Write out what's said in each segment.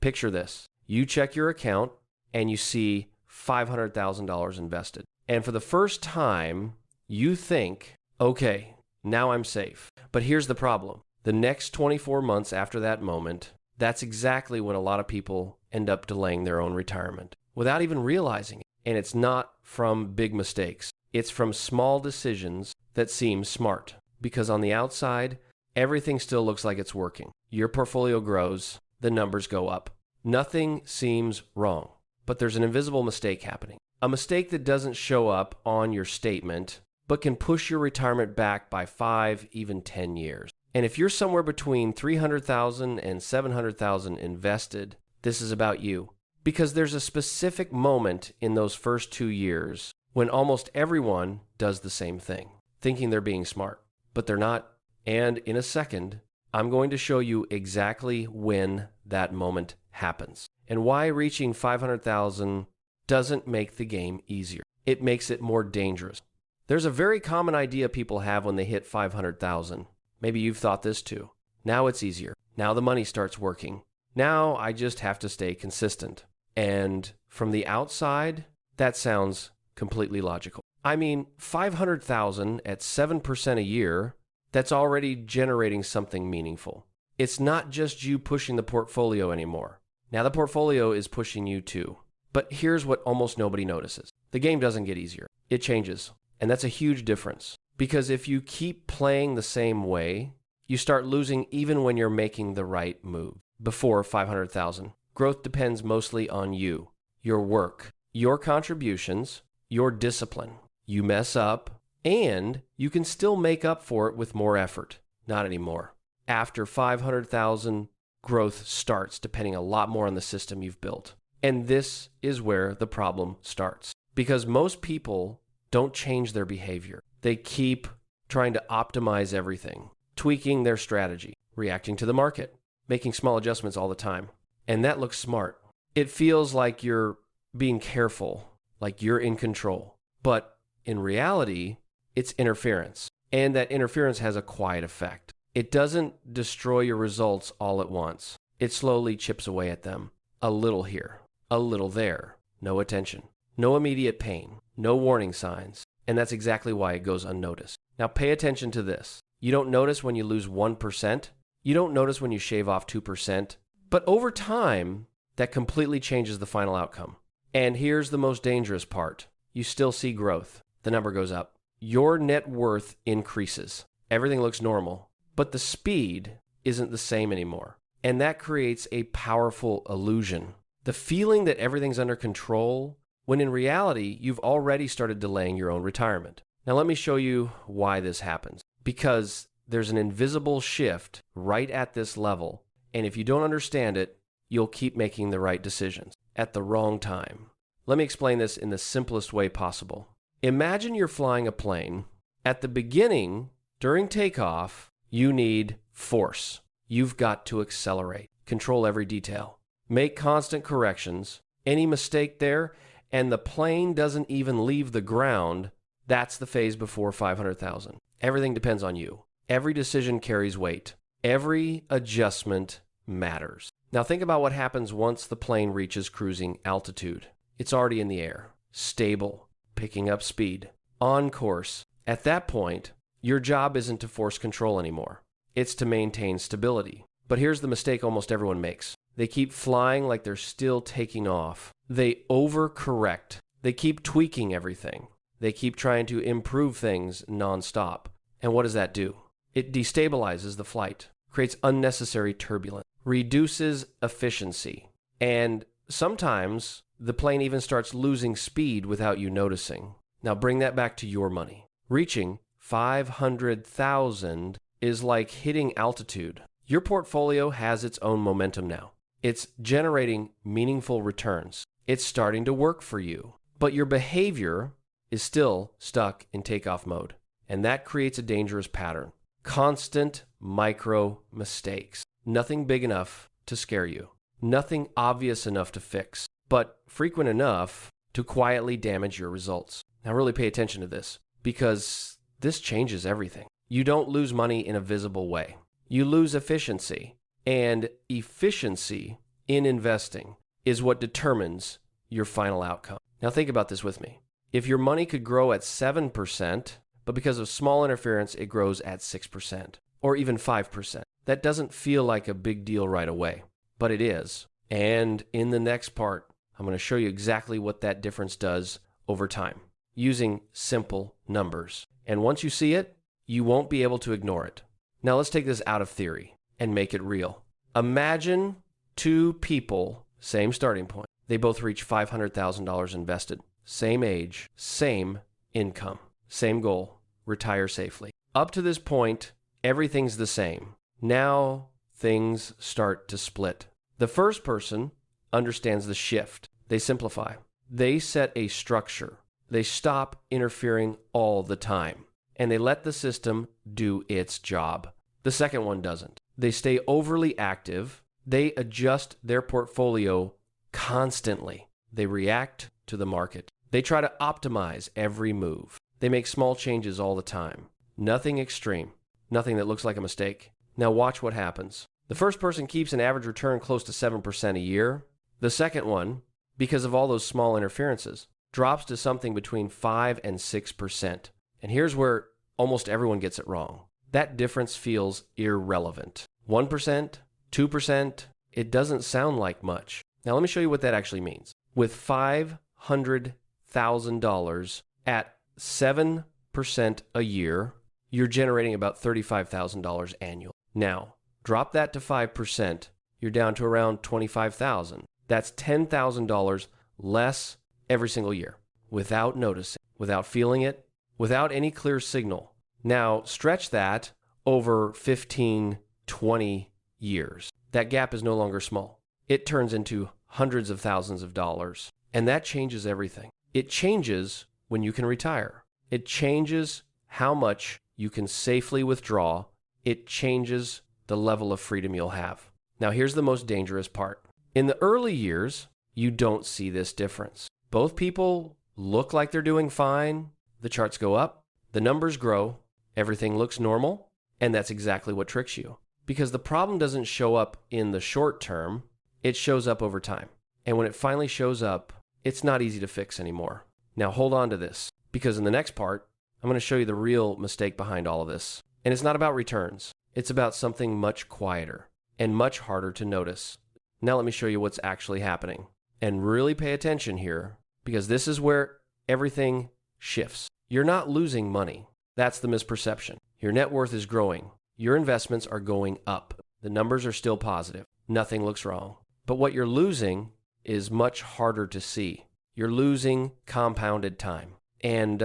Picture this. You check your account and you see $500,000 invested. And for the first time, you think, okay, now I'm safe. But here's the problem. The next 24 months after that moment, that's exactly when a lot of people end up delaying their own retirement without even realizing it. And it's not from big mistakes. It's from small decisions that seem smart. Because on the outside, everything still looks like it's working. Your portfolio grows, the numbers go up. Nothing seems wrong. But there's an invisible mistake happening. A mistake that doesn't show up on your statement, but can push your retirement back by 5, even 10 years. And if you're somewhere between $300,000 and $700,000 invested, this is about you. Because there's a specific moment in those first 2 years when almost everyone does the same thing, thinking they're being smart, but they're not. And in a second, I'm going to show you exactly when that moment happens and why reaching $500,000 doesn't make the game easier. It makes it more dangerous. There's a very common idea people have when they hit $500,000. Maybe you've thought this too. Now it's easier. Now the money starts working. Now I just have to stay consistent. And from the outside, that sounds completely logical. I mean, $500,000 at 7% a year, that's already generating something meaningful. It's not just you pushing the portfolio anymore. Now the portfolio is pushing you too. But here's what almost nobody notices. The game doesn't get easier. It changes. And that's a huge difference. Because if you keep playing the same way, you start losing even when you're making the right move. Before $500,000, growth depends mostly on you, your work, your contributions, your discipline. You mess up, and you can still make up for it with more effort. Not anymore. After $500,000, growth starts depending a lot more on the system you've built. And this is where the problem starts. Because most people don't change their behavior. They keep trying to optimize everything, tweaking their strategy, reacting to the market, making small adjustments all the time. And that looks smart. It feels like you're being careful, like you're in control. But in reality, it's interference. And that interference has a quiet effect. It doesn't destroy your results all at once. It slowly chips away at them. A little here, a little there. No attention. No immediate pain. No warning signs. And that's exactly why it goes unnoticed. Now pay attention to this. You don't notice when you lose 1%. You don't notice when you shave off 2%. But over time, that completely changes the final outcome. And here's the most dangerous part. You still see growth. The number goes up. Your net worth increases. Everything looks normal. But the speed isn't the same anymore. And that creates a powerful illusion. The feeling that everything's under control, when in reality, you've already started delaying your own retirement. Now let me show you why this happens. Because there's an invisible shift right at this level, and if you don't understand it, you'll keep making the right decisions at the wrong time. Let me explain this in the simplest way possible. Imagine you're flying a plane. At the beginning, during takeoff, you need force. You've got to accelerate, control every detail, make constant corrections. Any mistake there, and the plane doesn't even leave the ground, that's the phase before $500,000. Everything depends on you. Every decision carries weight. Every adjustment matters. Now think about what happens once the plane reaches cruising altitude. It's already in the air, stable, picking up speed, on course. At that point, your job isn't to force control anymore. It's to maintain stability. But here's the mistake almost everyone makes. They keep flying like they're still taking off. They overcorrect. They keep tweaking everything. They keep trying to improve things nonstop. And what does that do? It destabilizes the flight, creates unnecessary turbulence, reduces efficiency, and sometimes the plane even starts losing speed without you noticing. Now bring that back to your money. Reaching $500,000 is like hitting altitude. Your portfolio has its own momentum now. It's generating meaningful returns. It's starting to work for you. But your behavior is still stuck in takeoff mode. And that creates a dangerous pattern. Constant micro mistakes. Nothing big enough to scare you. Nothing obvious enough to fix, but frequent enough to quietly damage your results. Now really pay attention to this, because this changes everything. You don't lose money in a visible way. You lose efficiency. And efficiency in investing is what determines your final outcome. Now think about this with me. If your money could grow at 7%, but because of small interference, it grows at 6% or even 5%, that doesn't feel like a big deal right away, but it is. And in the next part, I'm going to show you exactly what that difference does over time using simple numbers. And once you see it, you won't be able to ignore it. Now let's take this out of theory and make it real. Imagine two people, same starting point. They both reach $500,000 invested. Same age, same income, same goal, retire safely. Up to this point, everything's the same. Now things start to split. The first person understands the shift. They simplify. They set a structure. They stop interfering all the time, and they let the system do its job. The second one doesn't. They stay overly active. They adjust their portfolio constantly. They react to the market. They try to optimize every move. They make small changes all the time. Nothing extreme. Nothing that looks like a mistake. Now watch what happens. The first person keeps an average return close to 7% a year. The second one, because of all those small interferences, drops to something between 5 and 6%. And here's where almost everyone gets it wrong. That difference feels irrelevant. 1%, 2%, it doesn't sound like much. Now let me show you what that actually means. With $500,000 at 7% a year, you're generating about $35,000 annual. Now, drop that to 5%, you're down to around $25,000. That's $10,000 less every single year without noticing, without feeling it, without any clear signal. Now, stretch that over 15, 20 years. That gap is no longer small. It turns into hundreds of thousands of dollars, and that changes everything. It changes when you can retire. It changes how much you can safely withdraw. It changes the level of freedom you'll have. Now, here's the most dangerous part. In the early years, you don't see this difference. Both people look like they're doing fine. The charts go up, the numbers grow, everything looks normal, and that's exactly what tricks you. Because the problem doesn't show up in the short term, it shows up over time. And when it finally shows up, it's not easy to fix anymore. Now hold on to this, because in the next part, I'm going to show you the real mistake behind all of this. And it's not about returns. It's about something much quieter and much harder to notice. Now let me show you what's actually happening. And really pay attention here, because this is where everything shifts. You're not losing money. That's the misperception. Your net worth is growing. Your investments are going up. The numbers are still positive. Nothing looks wrong. But what you're losing is much harder to see. You're losing compounded time. And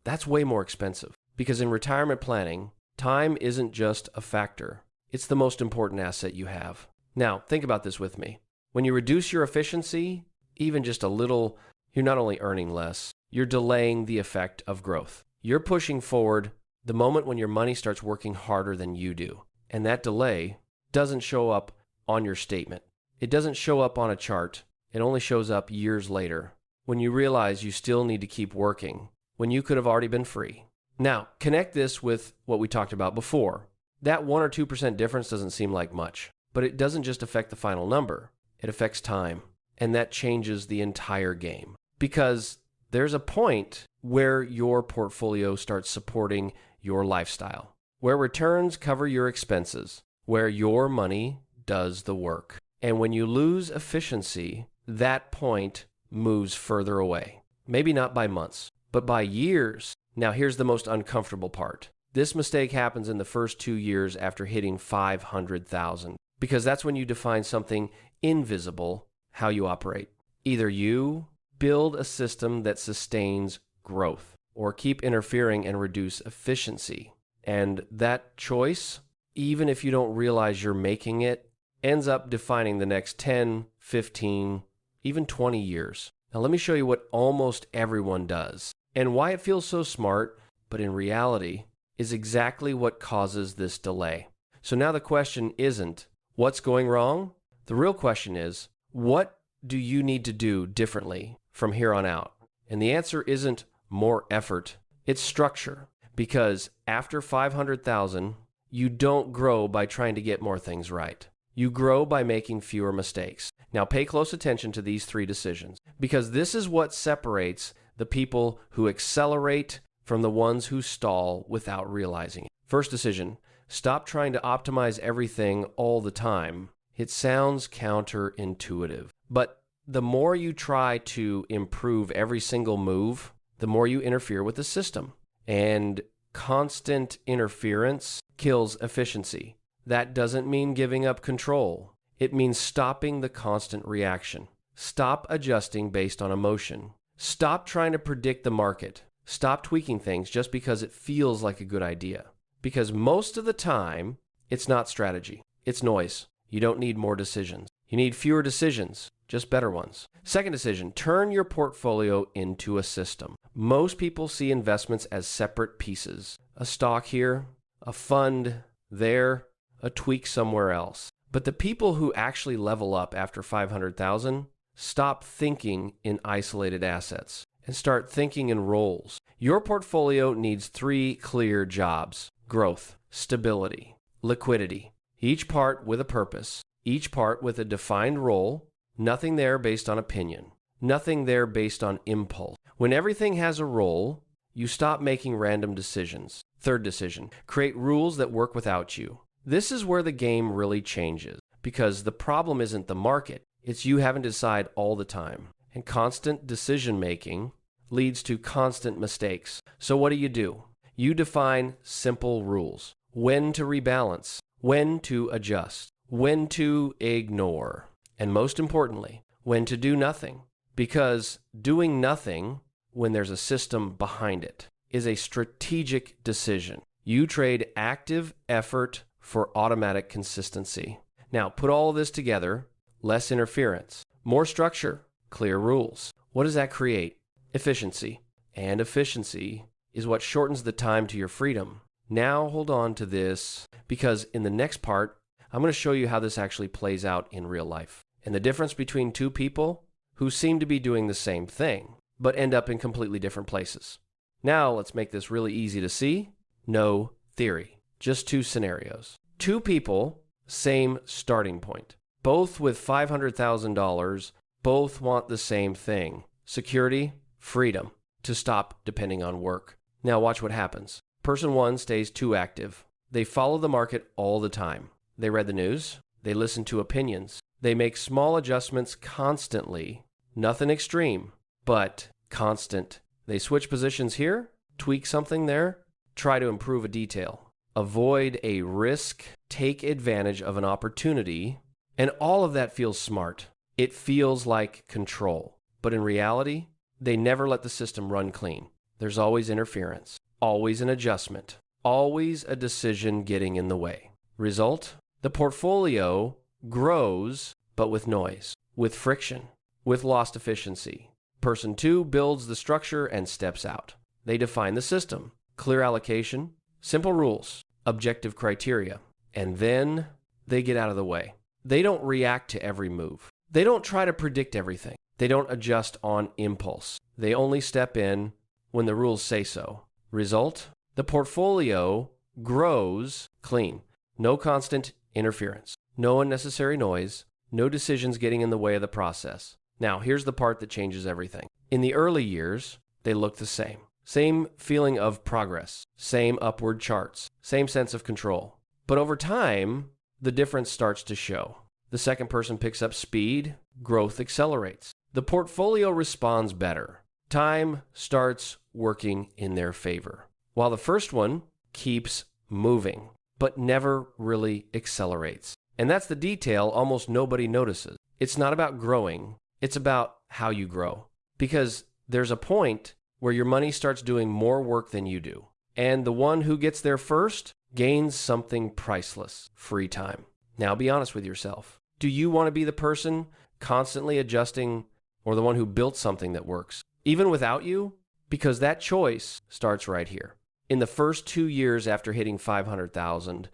that's way more expensive. Because in retirement planning, time isn't just a factor. It's the most important asset you have. Now, think about this with me. When you reduce your efficiency, even just a little, you're not only earning less, you're delaying the effect of growth. You're pushing forward the moment when your money starts working harder than you do. And that delay doesn't show up on your statement. It doesn't show up on a chart. It only shows up years later when you realize you still need to keep working when you could have already been free. Now, connect this with what we talked about before. That 1 or 2% difference doesn't seem like much, but it doesn't just affect the final number. It affects time, and that changes the entire game. Because there's a point where your portfolio starts supporting your lifestyle, where returns cover your expenses, where your money does the work. And when you lose efficiency, that point moves further away. Maybe not by months, but by years. Now here's the most uncomfortable part. This mistake happens in the first 2 years after hitting 500,000, because that's when you define something invisible, how you operate. Either you build a system that sustains growth, or keep interfering and reduce efficiency. And that choice, even if you don't realize you're making it, ends up defining the next 10, 15, even 20 years. Now let me show you what almost everyone does, and why it feels so smart, but in reality is exactly what causes this delay. So now the question isn't, what's going wrong? The real question is, what do you need to do differently from here on out? And the answer isn't more effort, it's structure. Because after 500,000, you don't grow by trying to get more things right. You grow by making fewer mistakes. Now pay close attention to these 3 decisions, because this is what separates the people who accelerate from the ones who stall without realizing it. First decision, stop trying to optimize everything all the time. It sounds counterintuitive, but the more you try to improve every single move, the more you interfere with the system. And constant interference kills efficiency. That doesn't mean giving up control. It means stopping the constant reaction. Stop adjusting based on emotion. Stop trying to predict the market. Stop tweaking things just because it feels like a good idea. Because most of the time, it's not strategy. It's noise. You don't need more decisions. You need fewer decisions, just better ones. Second decision, turn your portfolio into a system. Most people see investments as separate pieces. A stock here, a fund there, a tweak somewhere else. But the people who actually level up after 500,000 stop thinking in isolated assets and start thinking in roles. Your portfolio needs 3 clear jobs: growth, stability, liquidity. Each part with a purpose, each part with a defined role, nothing there based on opinion, nothing there based on impulse. When everything has a role, you stop making random decisions. Third decision, create rules that work without you. This is where the game really changes, because the problem isn't the market, it's you having to decide all the time. And constant decision making leads to constant mistakes. So what do? You define simple rules. When to rebalance, when to adjust, when to ignore, and most importantly, when to do nothing. Because doing nothing, when there's a system behind it, is a strategic decision. You trade active effort for automatic consistency. Now, put all of this together: less interference, more structure, clear rules. What does that create? Efficiency. And efficiency is what shortens the time to your freedom. Now, hold on to this, because in the next part, I'm going to show you how this actually plays out in real life, and the difference between 2 people who seem to be doing the same thing, but end up in completely different places. Now, let's make this really easy to see. No theory. Just 2 scenarios. 2 people, same starting point. Both with $500,000, both want the same thing: security, freedom, to stop depending on work. Now watch what happens. Person 1 stays too active. They follow the market all the time. They read the news. They listen to opinions. They make small adjustments constantly. Nothing extreme, but constant. They switch positions here, tweak something there, try to improve a detail. Avoid a risk, take advantage of an opportunity, and all of that feels smart. It feels like control. But in reality, they never let the system run clean. There's always interference, always an adjustment, always a decision getting in the way. Result? The portfolio grows, but with noise, with friction, with lost efficiency. Person 2 builds the structure and steps out. They define the system, clear allocation, simple rules, objective criteria, and then they get out of the way. They don't react to every move. They don't try to predict everything. They don't adjust on impulse. They only step in when the rules say so. Result? The portfolio grows clean. No constant interference. No unnecessary noise. No decisions getting in the way of the process. Now, here's the part that changes everything. In the early years, they look the same. Same feeling of progress. Same upward charts. Same sense of control. But over time, the difference starts to show. The second person picks up speed. Growth accelerates. The portfolio responds better. Time starts working in their favor, while the first one keeps moving, but never really accelerates. And that's the detail almost nobody notices. It's not about growing, it's about how you grow. Because there's a point where your money starts doing more work than you do. And the one who gets there first gains something priceless: free time. Now be honest with yourself. Do you want to be the person constantly adjusting, or the one who built something that works, even without you? Because that choice starts right here. In the first 2 years after hitting 500,000,